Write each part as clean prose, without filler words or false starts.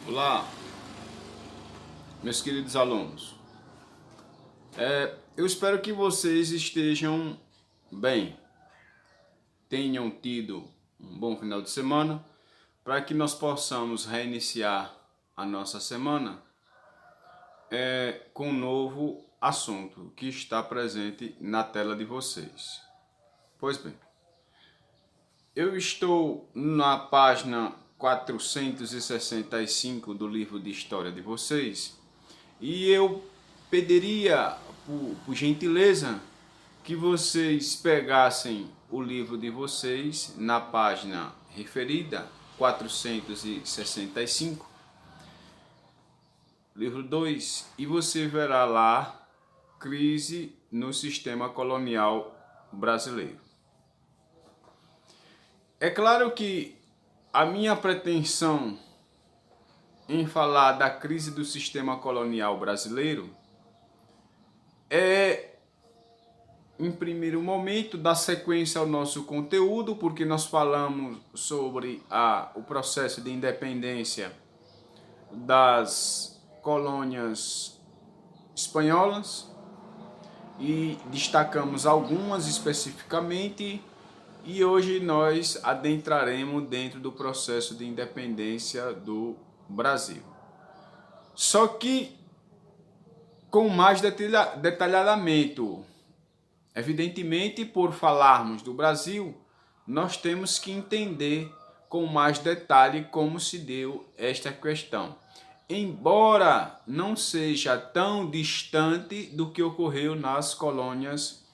Olá, meus queridos alunos. Eu espero que vocês estejam bem, tenham tido um bom final de semana, para que nós possamos reiniciar a nossa semana com um novo assunto que está presente na tela de vocês. Pois bem, eu estou na página 465 do livro de história de vocês e eu pediria, por gentileza, que vocês pegassem o livro de vocês na página referida, 465, livro 2, e você verá lá Crise no Sistema Colonial Brasileiro. É claro que a minha pretensão em falar da crise do sistema colonial brasileiro é, em primeiro momento, dar sequência ao nosso conteúdo, porque nós falamos sobre o processo de independência das colônias espanholas e destacamos algumas especificamente, e hoje nós adentraremos dentro do processo de independência do Brasil. Só que com mais detalhamento. Evidentemente, por falarmos do Brasil, nós temos que entender com mais detalhe como se deu esta questão. Embora não seja tão distante do que ocorreu nas colônias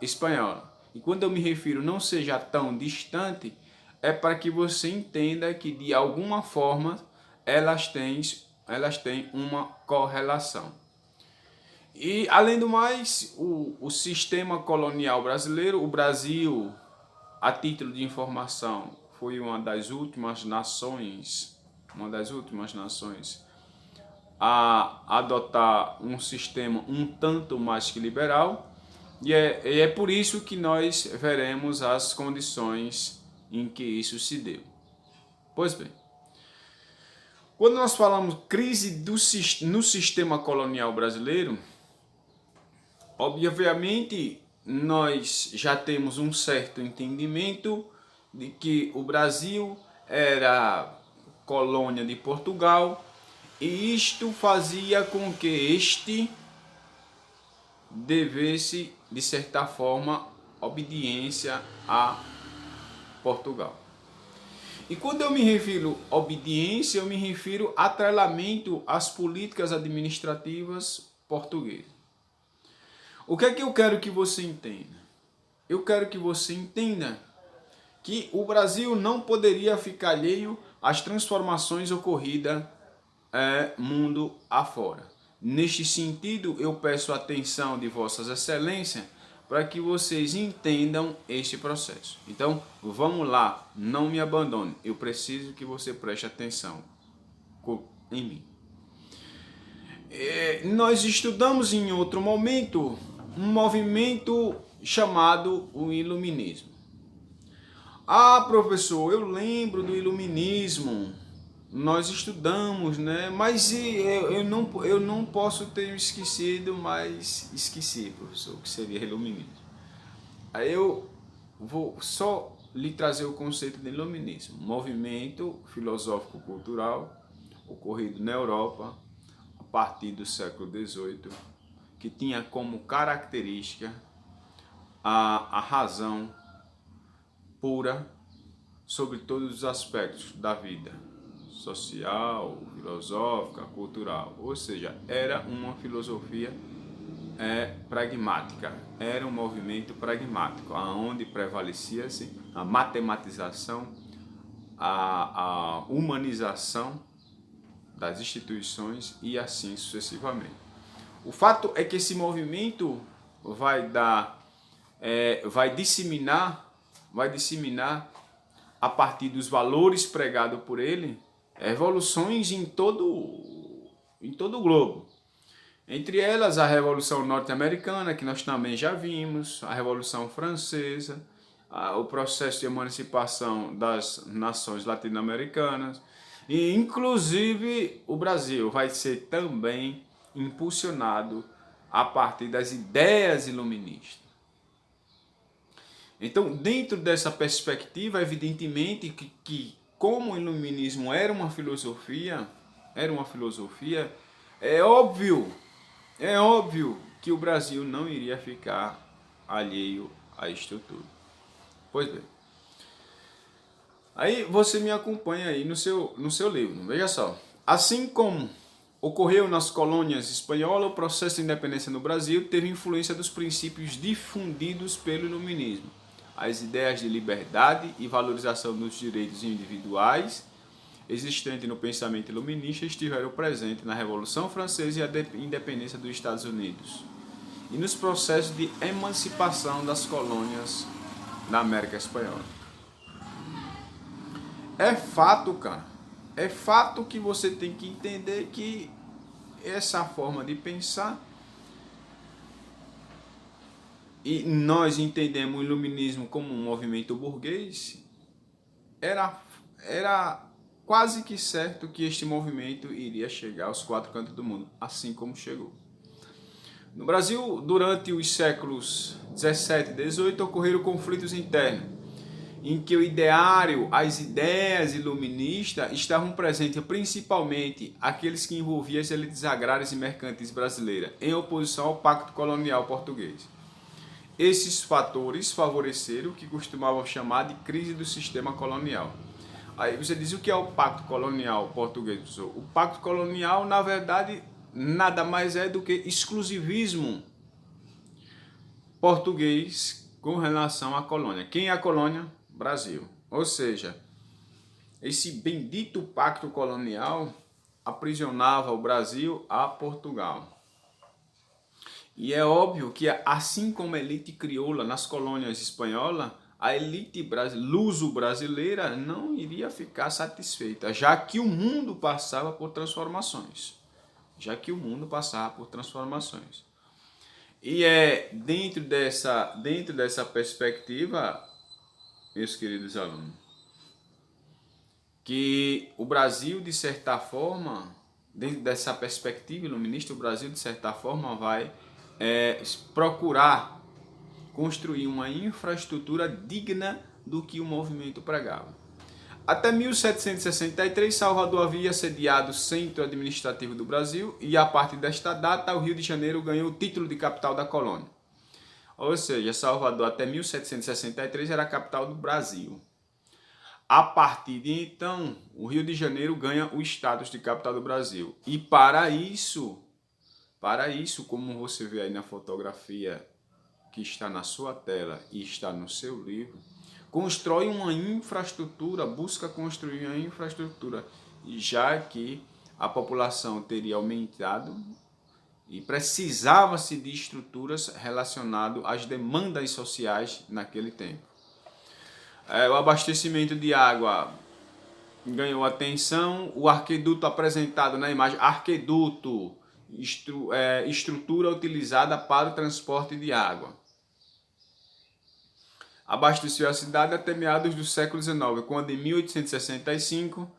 espanholas. E quando eu me refiro não seja tão distante, é para que você entenda que de alguma forma elas têm uma correlação. E além do mais, o sistema colonial brasileiro, o Brasil, a título de informação, foi uma das últimas nações a adotar um sistema um tanto mais que liberal. E é por isso que nós veremos as condições em que isso se deu. Pois bem, quando nós falamos crise no sistema colonial brasileiro, obviamente nós já temos um certo entendimento de que o Brasil era colônia de Portugal e isto fazia com que este devesse, de certa forma, obediência a Portugal. E quando eu me refiro a obediência, eu me refiro a atrelamento às políticas administrativas portuguesas. O que é que eu quero que você entenda? Eu quero que você entenda que o Brasil não poderia ficar alheio às transformações ocorridas mundo afora. Neste sentido, eu peço a atenção de Vossas Excelências para que vocês entendam este processo. Então, vamos lá, não me abandone. Eu preciso que você preste atenção em mim. Nós estudamos em outro momento um movimento chamado o Iluminismo. Ah, professor, eu lembro do Iluminismo. Nós estudamos, né? Mas eu não posso ter esquecido, mas esqueci, professor, o que seria iluminismo. Aí eu vou só lhe trazer o conceito de iluminismo. Movimento filosófico-cultural ocorrido na Europa a partir do século XVIII, que tinha como característica a razão pura sobre todos os aspectos da vida, social, filosófica, cultural, ou seja, era uma filosofia pragmática, era um movimento pragmático, onde prevalecia-se a matematização, a humanização das instituições e assim sucessivamente. O fato é que esse movimento vai disseminar a partir dos valores pregados por ele, revoluções em todo o globo. Entre elas, a Revolução Norte-Americana, que nós também já vimos, a Revolução Francesa, o processo de emancipação das nações latino-americanas, E, inclusive, o Brasil vai ser também impulsionado a partir das ideias iluministas. Então, dentro dessa perspectiva, evidentemente que como o iluminismo era uma filosofia, é óbvio, que o Brasil não iria ficar alheio a isto tudo. Pois bem. Aí você me acompanha aí no seu livro, veja só. Assim como ocorreu nas colônias espanholas, o processo de independência no Brasil teve influência dos princípios difundidos pelo iluminismo. As ideias de liberdade e valorização dos direitos individuais existentes no pensamento iluminista estiveram presentes na Revolução Francesa e a independência dos Estados Unidos e nos processos de emancipação das colônias da América Espanhola. É fato, cara. É fato que você tem que entender que essa forma de pensar, e nós entendemos o iluminismo como um movimento burguês, era quase que certo que este movimento iria chegar aos quatro cantos do mundo, assim como chegou. No Brasil, durante os séculos 17 e 18, ocorreram conflitos internos, em que o ideário, as ideias iluministas estavam presentes principalmente aqueles que envolviam as elites agrárias e mercantis brasileiras, em oposição ao pacto colonial português. Esses fatores favoreceram o que costumavam chamar de crise do sistema colonial. Aí você diz, o que é o pacto colonial português? O pacto colonial, na verdade, nada mais é do que exclusivismo português com relação à colônia. Quem é a colônia? Brasil. Ou seja, esse bendito pacto colonial aprisionava o Brasil a Portugal. E é óbvio que, assim como a elite crioula nas colônias espanholas, a elite luso-brasileira não iria ficar satisfeita, já que o mundo passava por transformações. E é dentro dessa perspectiva, meus queridos alunos, que o Brasil, de certa forma, dentro dessa perspectiva iluminista, o Brasil, de certa forma, vai procurar construir uma infraestrutura digna do que o movimento pregava. Até 1763, Salvador havia sediado o centro administrativo do Brasil e, a partir desta data, o Rio de Janeiro ganhou o título de capital da colônia. Ou seja, Salvador até 1763 era a capital do Brasil. A partir de então, o Rio de Janeiro ganha o status de capital do Brasil. E para isso, como você vê aí na fotografia que está na sua tela e está no seu livro, constrói uma infraestrutura, busca construir uma infraestrutura, já que a população teria aumentado e precisava-se de estruturas relacionadas às demandas sociais naquele tempo. O abastecimento de água ganhou atenção, o arqueduto apresentado na imagem, estrutura utilizada para o transporte de água. Abasteceu a cidade até meados do século XIX, quando em 1865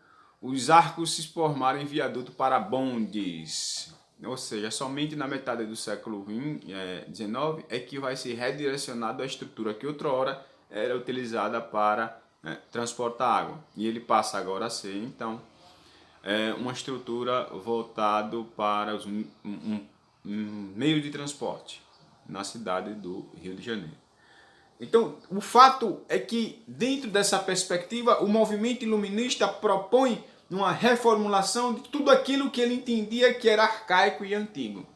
os arcos se formaram em viaduto para bondes. Ou seja, somente na metade do século XIX é que vai ser redirecionado a estrutura que outrora era utilizada para transportar água. E ele passa agora a ser, então, uma estrutura voltada para os meios de transporte na cidade do Rio de Janeiro. Então, o fato é que, dentro dessa perspectiva, o movimento iluminista propõe uma reformulação de tudo aquilo que ele entendia que era arcaico e antigo.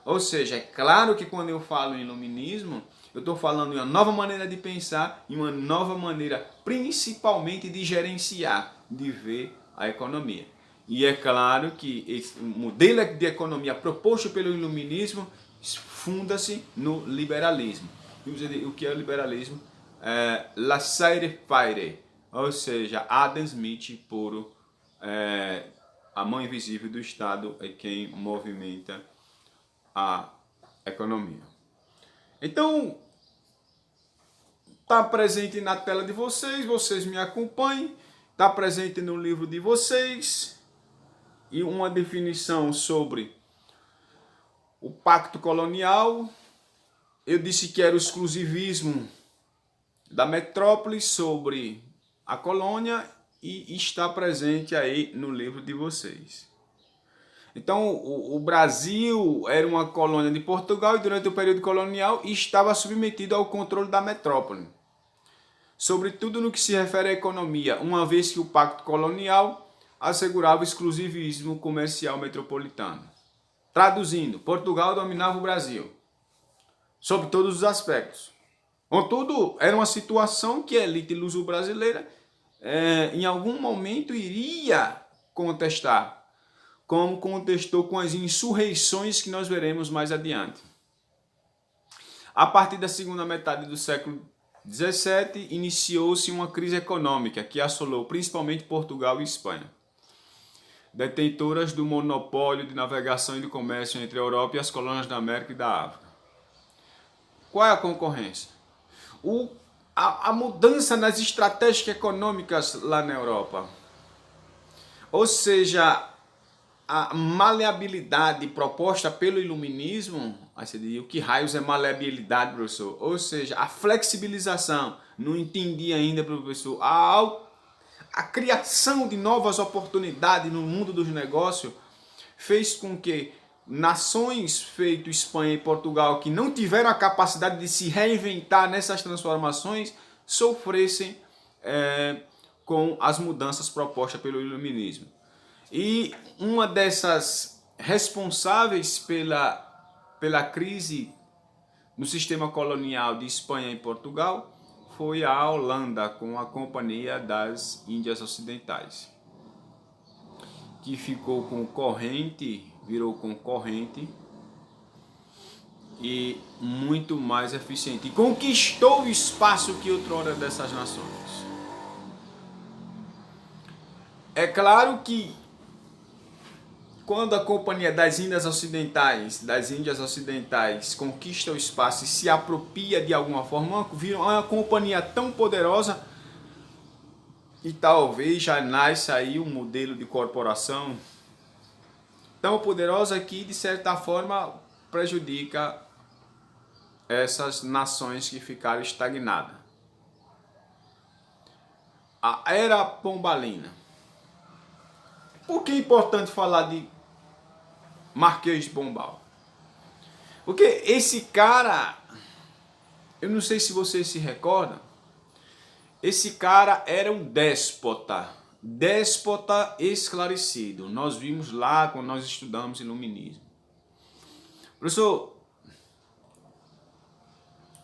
Ou seja, é claro que quando eu falo em iluminismo, eu estou falando em uma nova maneira de pensar, em uma nova maneira, principalmente, de gerenciar, de ver a economia. E é claro que esse modelo de economia proposto pelo iluminismo funda-se no liberalismo. O que é o liberalismo? Laissez-faire, ou seja, Adam Smith puro, a mão invisível do Estado é quem movimenta a economia. Então, está presente na tela de vocês me acompanhem, está presente no livro de vocês, e uma definição sobre o pacto colonial. Eu disse que era o exclusivismo da metrópole sobre a colônia e está presente aí no livro de vocês. Então, o Brasil era uma colônia de Portugal e durante o período colonial estava submetido ao controle da metrópole, sobretudo no que se refere à economia, uma vez que o pacto colonial assegurava o exclusivismo comercial metropolitano. Traduzindo, Portugal dominava o Brasil, sob todos os aspectos. Contudo, era uma situação que a elite luso-brasileira em algum momento iria contestar, como contestou com as insurreições que nós veremos mais adiante. A partir da segunda metade do século XVII, iniciou-se uma crise econômica que assolou principalmente Portugal e Espanha, detentoras do monopólio de navegação e de comércio entre a Europa e as colônias da América e da África. Qual é a concorrência? A mudança nas estratégias econômicas lá na Europa. Ou seja, a maleabilidade proposta pelo iluminismo, aí você diria, o que raios é maleabilidade, professor? Ou seja, a flexibilização, não entendi ainda, professor, a criação de novas oportunidades no mundo dos negócios fez com que nações feito Espanha e Portugal que não tiveram a capacidade de se reinventar nessas transformações sofressem com as mudanças propostas pelo iluminismo. E uma dessas responsáveis pela crise no sistema colonial de Espanha e Portugal foi a Holanda, com a Companhia das Índias Ocidentais, que ficou virou concorrente e muito mais eficiente. E conquistou o espaço que outrora dessas nações. É claro que quando a Companhia das Índias Ocidentais, conquista o espaço e se apropria de alguma forma, vira uma companhia tão poderosa e talvez já nasce aí um modelo de corporação tão poderosa que, de certa forma, prejudica essas nações que ficaram estagnadas. A Era Pombalina. Por que é importante falar de Marquês de Pombal? Porque esse cara, eu não sei se vocês se recordam, esse cara era um déspota esclarecido. Nós vimos lá quando nós estudamos iluminismo. Professor,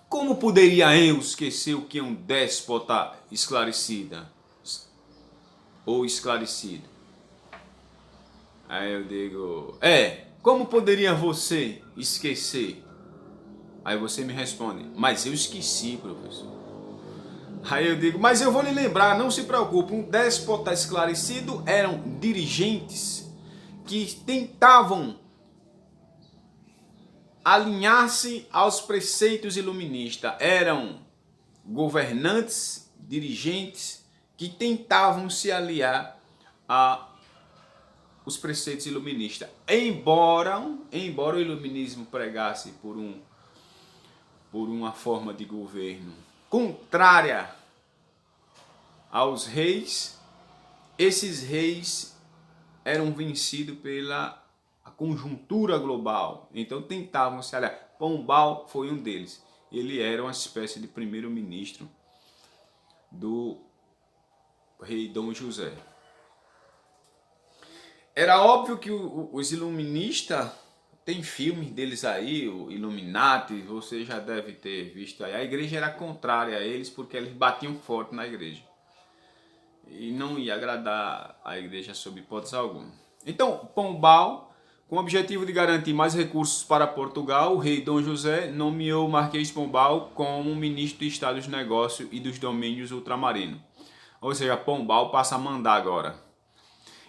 como poderia eu esquecer o que é um déspota esclarecida ou esclarecido? Aí eu digo, como poderia você esquecer? Aí você me responde, mas eu esqueci, professor. Aí eu digo, mas eu vou lhe lembrar, não se preocupe, um déspota esclarecido eram dirigentes que tentavam alinhar-se aos preceitos iluministas. Eram governantes, dirigentes que tentavam se aliar aos preceitos iluministas. Embora o iluminismo pregasse por uma forma de governo contrária aos reis, esses reis eram vencidos pela conjuntura global, então tentavam se aliar. Pombal foi um deles. Ele era uma espécie de primeiro-ministro do rei Dom José. Era óbvio que os iluministas, tem filmes deles aí, o Illuminati, você já deve ter visto aí. A igreja era contrária a eles porque eles batiam forte na igreja. E não ia agradar a igreja sob hipótese alguma. Então, Pombal, com o objetivo de garantir mais recursos para Portugal, o rei Dom José nomeou o Marquês de Pombal como ministro de Estado dos Negócios e dos Domínios Ultramarinos. Ou seja, Pombal passa a mandar agora.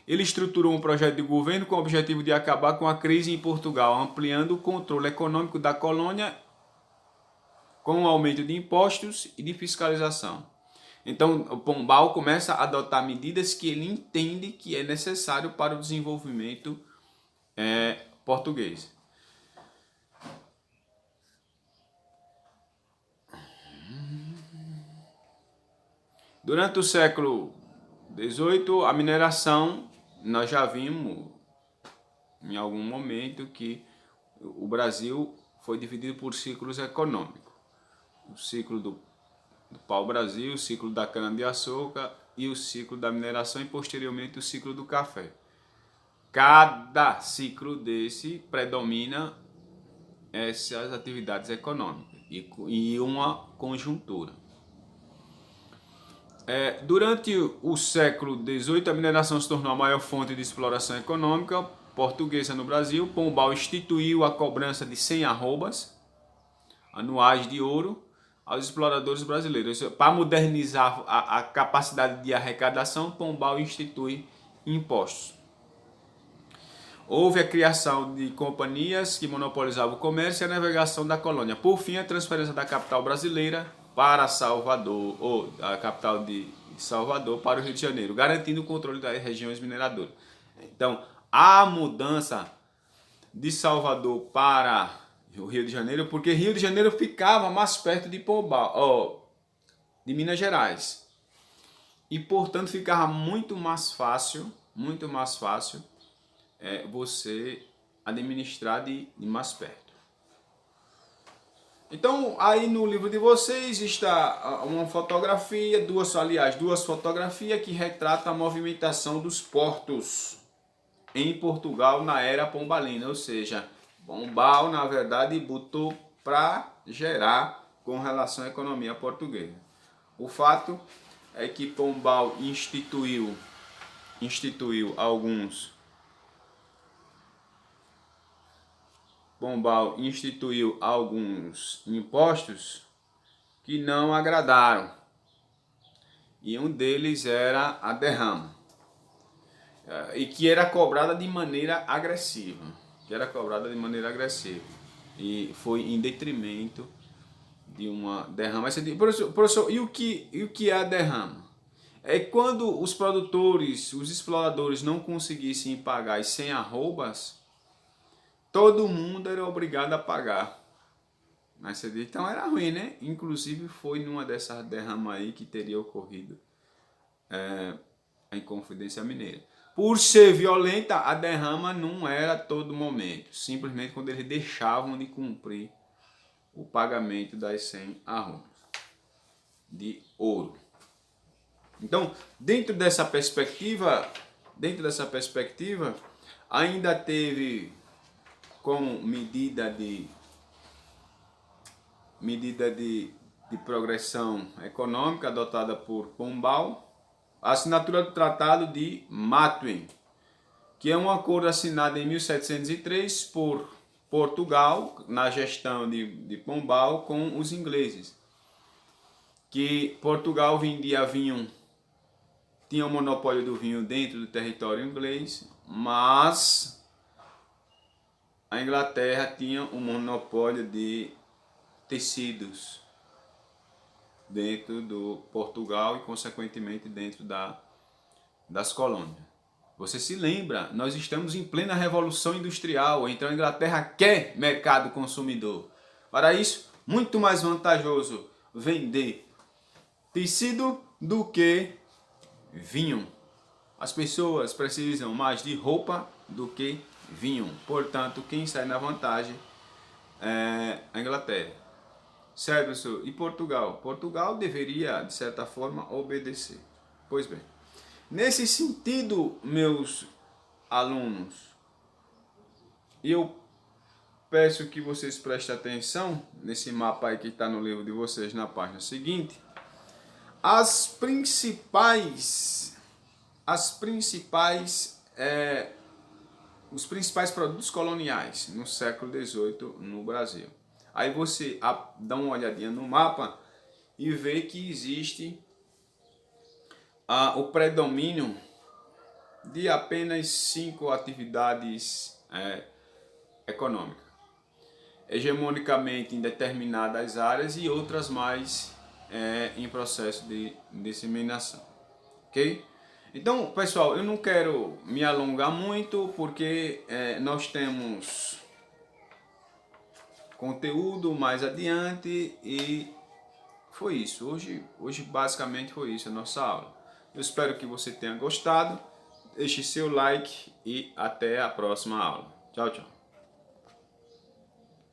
Ele estruturou um projeto de governo com o objetivo de acabar com a crise em Portugal, ampliando o controle econômico da colônia com o aumento de impostos e de fiscalização. Então, o Pombal começa a adotar medidas que ele entende que é necessário para o desenvolvimento português. Durante o século XVIII, a mineração, nós já vimos em algum momento que o Brasil foi dividido por ciclos econômicos. O ciclo do pau-brasil, o ciclo da cana-de-açúcar e o ciclo da mineração e posteriormente o ciclo do café. Cada ciclo desse predomina essas atividades econômicas e uma conjuntura. Durante o século XVIII, a mineração se tornou a maior fonte de exploração econômica portuguesa no Brasil. Pombal instituiu a cobrança de 100 arrobas anuais de ouro aos exploradores brasileiros. Para modernizar a capacidade de arrecadação, Pombal institui impostos. Houve a criação de companhias que monopolizavam o comércio e a navegação da colônia. Por fim, a transferência da capital brasileira para Salvador, ou a capital de Salvador para o Rio de Janeiro, garantindo o controle das regiões mineradoras. Então, a mudança de Salvador para o Rio de Janeiro, porque Rio de Janeiro ficava mais perto de Pombal, de Minas Gerais. E, portanto, ficava muito mais fácil você administrar de mais perto. Então, aí no livro de vocês está uma fotografia, duas fotografias que retratam a movimentação dos portos em Portugal na era pombalina, ou seja, Pombal, na verdade, botou para gerar com relação à economia portuguesa. O fato é que Pombal instituiu alguns impostos que não agradaram. E um deles era a derrama. E que era cobrada de maneira agressiva. E foi em detrimento de uma derrama. Professor, e o que é a derrama? É quando os produtores, os exploradores não conseguissem pagar as 100 arrobas, todo mundo era obrigado a pagar. Mas então era ruim, né? Inclusive foi numa dessas derramas aí que teria ocorrido a Inconfidência Mineira. Por ser violenta, a derrama não era a todo momento. Simplesmente quando eles deixavam de cumprir o pagamento das 100 arrobas de ouro. Então, dentro dessa perspectiva, ainda teve como medida de progressão econômica adotada por Pombal, a assinatura do Tratado de Matuem, que é um acordo assinado em 1703 por Portugal, na gestão de Pombal, com os ingleses. Que Portugal vendia vinho, tinha o monopólio do vinho dentro do território inglês, mas a Inglaterra tinha o monopólio de tecidos dentro do Portugal e, consequentemente, dentro das colônias. Você se lembra, nós estamos em plena Revolução Industrial, então a Inglaterra quer mercado consumidor. Para isso, muito mais vantajoso vender tecido do que vinho. As pessoas precisam mais de roupa do que vinho. Portanto, quem sai na vantagem é a Inglaterra. Certo, professor? E Portugal? Portugal deveria, de certa forma, obedecer. Pois bem, nesse sentido, meus alunos, eu peço que vocês prestem atenção nesse mapa aí que está no livro de vocês, na página seguinte. Os principais produtos coloniais no século XVIII no Brasil. Aí você dá uma olhadinha no mapa e vê que existe o predomínio de apenas 5 atividades econômicas, hegemonicamente em determinadas áreas e outras mais em processo de disseminação, ok? Então, pessoal, eu não quero me alongar muito porque nós temos conteúdo mais adiante e foi isso. Hoje basicamente foi isso a nossa aula. Eu espero que você tenha gostado. Deixe seu like e até a próxima aula. Tchau, tchau.